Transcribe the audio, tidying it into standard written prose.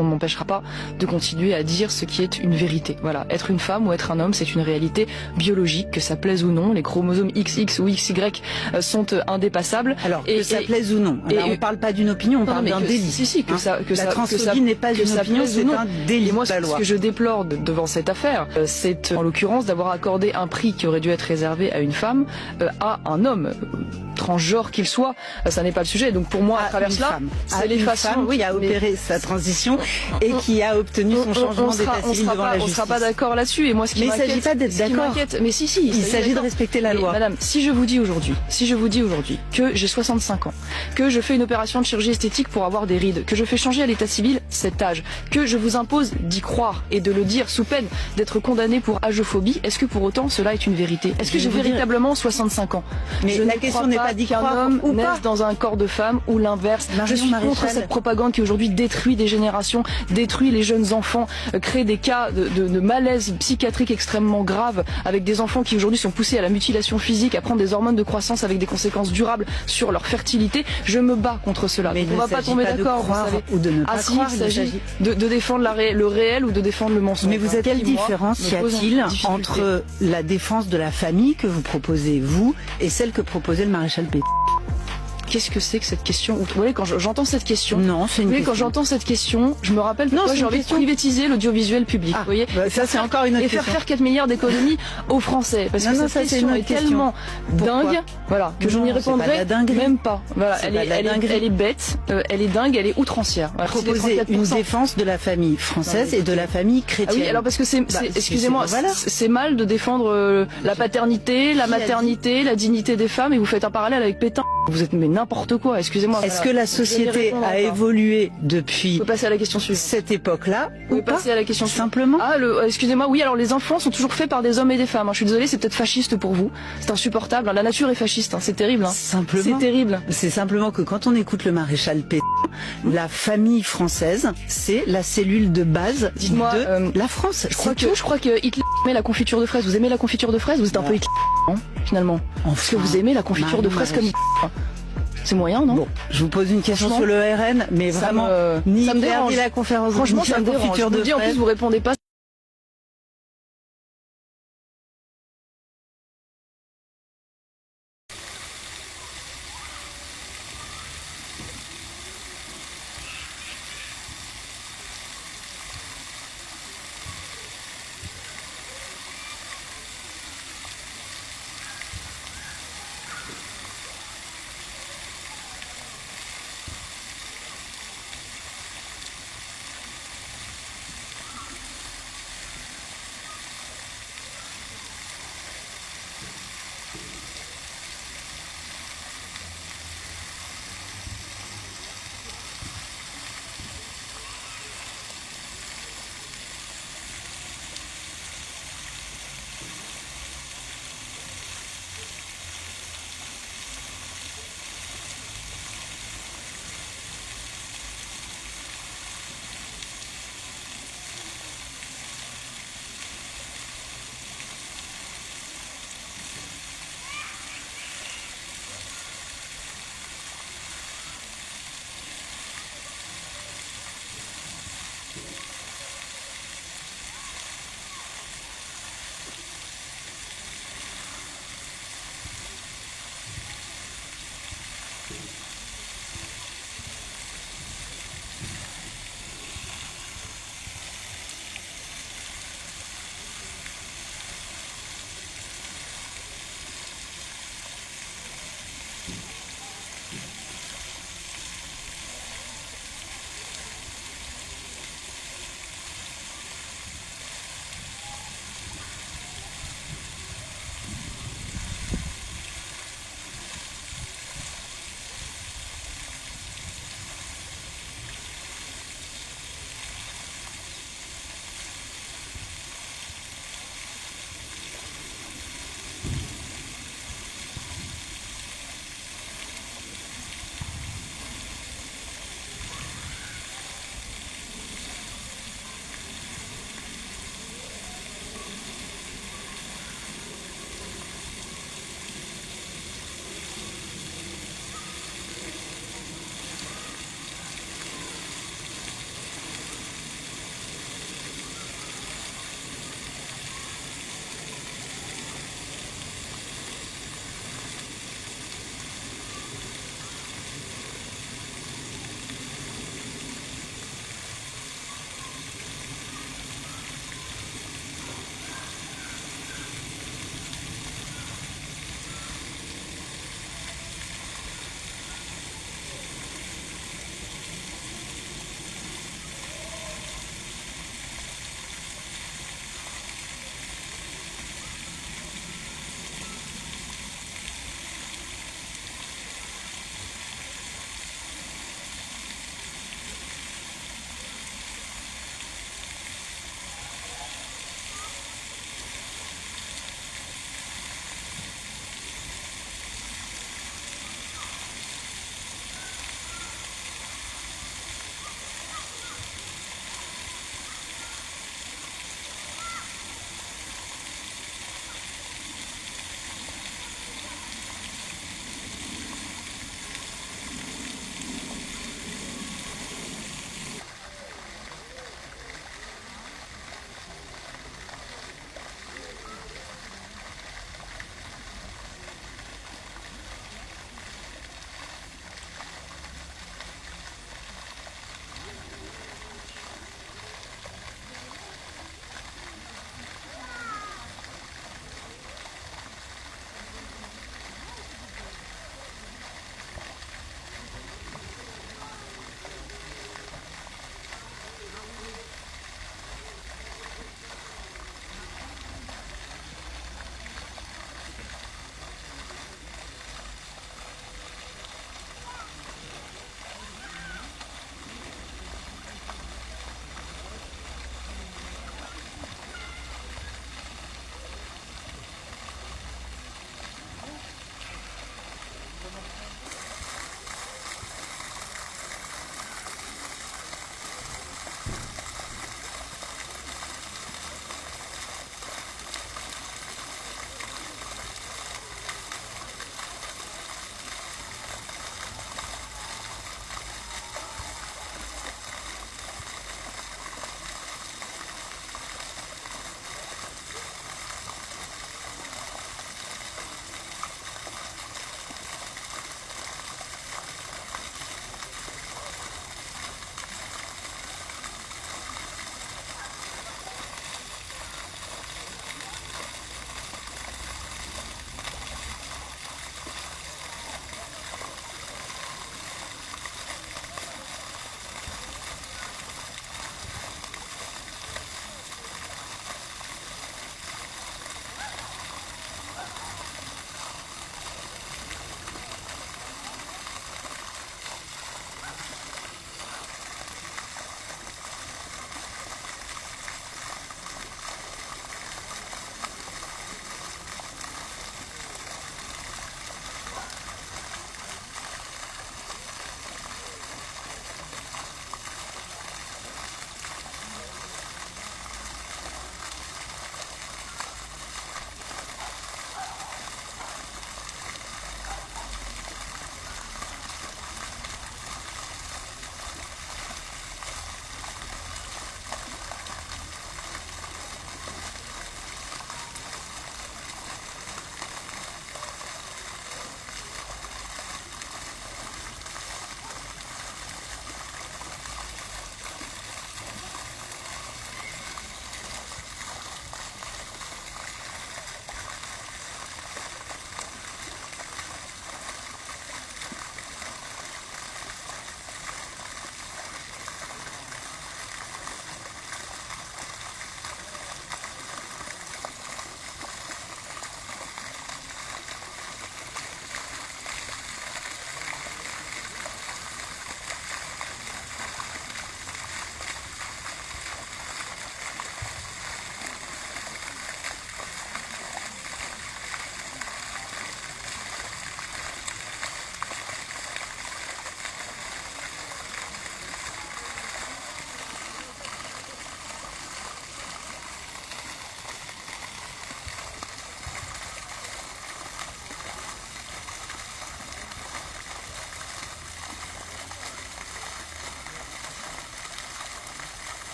On ne m'empêchera pas de continuer à dire ce qui est une vérité. Voilà, être une femme ou être un homme, c'est une réalité biologique, que ça plaise ou non. Les chromosomes XX ou XY sont indépassables. Alors, que ça plaise ou non. Là, on ne parle pas d'une opinion, on parle d'un délit. Si, la transphobie n'est pas une opinion, c'est un délit. Et moi, ce que je déplore devant cette affaire, c'est en l'occurrence d'avoir accordé un prix qui aurait dû être réservé à une femme, à un homme, transgenre qu'il soit. Ça n'est pas le sujet. Donc pour moi, à travers cela, c'est l'effacement qui a opéré sa transition et qui a obtenu son changement d'état civil devant la justice. On ne sera pas d'accord là-dessus. Et moi, ce qui m'inquiète, il ne s'agit pas d'être d'accord. Mais si, il s'agit de respecter la loi. Madame, si je vous dis aujourd'hui que j'ai 65 ans, que je fais une opération de chirurgie esthétique pour avoir des rides, que je fais changer à l'état civil cet âge, que je vous impose d'y croire et de le dire sous peine d'être condamné pour ageophobie, est-ce que pour autant cela est une vérité? Est-ce que j'ai véritablement 65 ans? Mais la question n'est pas d'y croire qu'un homme ou naisse pas dans un corps de femme ou l'inverse. Je suis contre cette propagande qui aujourd'hui détruit des générations, détruit les jeunes enfants, crée des cas de malaise psychiatrique extrêmement graves avec des enfants qui aujourd'hui sont poussés à la mutilation physique, à prendre des hormones de croissance avec des conséquences durables sur leur fertilité. Je me bats contre cela. Mais on ne va pas tomber d'accord, vous savez. Ou de ne pas croire, il s'agit de défendre le réel ou de défendre le mensonge. Mais vous êtes quelle différence y a-t-il entre la défense de la famille que vous proposez, vous, et celle que proposait le maréchal Pétain? Qu'est-ce que c'est que cette question? Vous voyez, quand j'entends cette question, non, c'est une question. Quand j'entends cette question, je me rappelle pourquoi j'ai envie de privatiser l'audiovisuel public. Vous voyez, ça c'est encore une autre question. Et faire 4 milliards d'économies aux Français, parce que cette question est tellement dingue, voilà, que je n'y répondrai même pas. Voilà, elle est bête, elle est dingue, elle est outrancière. Voilà, proposer une défense de la famille française et de la famille chrétienne. Ah oui, alors parce que excusez-moi, c'est mal de défendre la paternité, la maternité, la dignité des femmes, et vous faites un parallèle avec Pétain. Vous êtes n'importe quoi, excusez-moi. Est-ce que la société a évolué depuis passer à la question suivante. Cette époque-là ou pas? Passer à la question simplement. Excusez-moi, oui, alors les enfants sont toujours faits par des hommes et des femmes. Je suis désolée, c'est peut-être fasciste pour vous. C'est insupportable. La nature est fasciste, c'est terrible. Simplement. C'est terrible. C'est simplement que quand on écoute le maréchal Pétain, la famille française, c'est la cellule de base de la France. Je crois que Hitler aimait la confiture de fraises. Vous aimez la confiture de fraises? Vous êtes un peu Hitler, non, finalement. Parce que vous aimez la confiture de fraises comme Hitler. C'est moyen, non? Bon, je vous pose une question sur le RN, mais vraiment, ni perdre la conférence. Franchement, ça me dérange. En plus, vous répondez pas.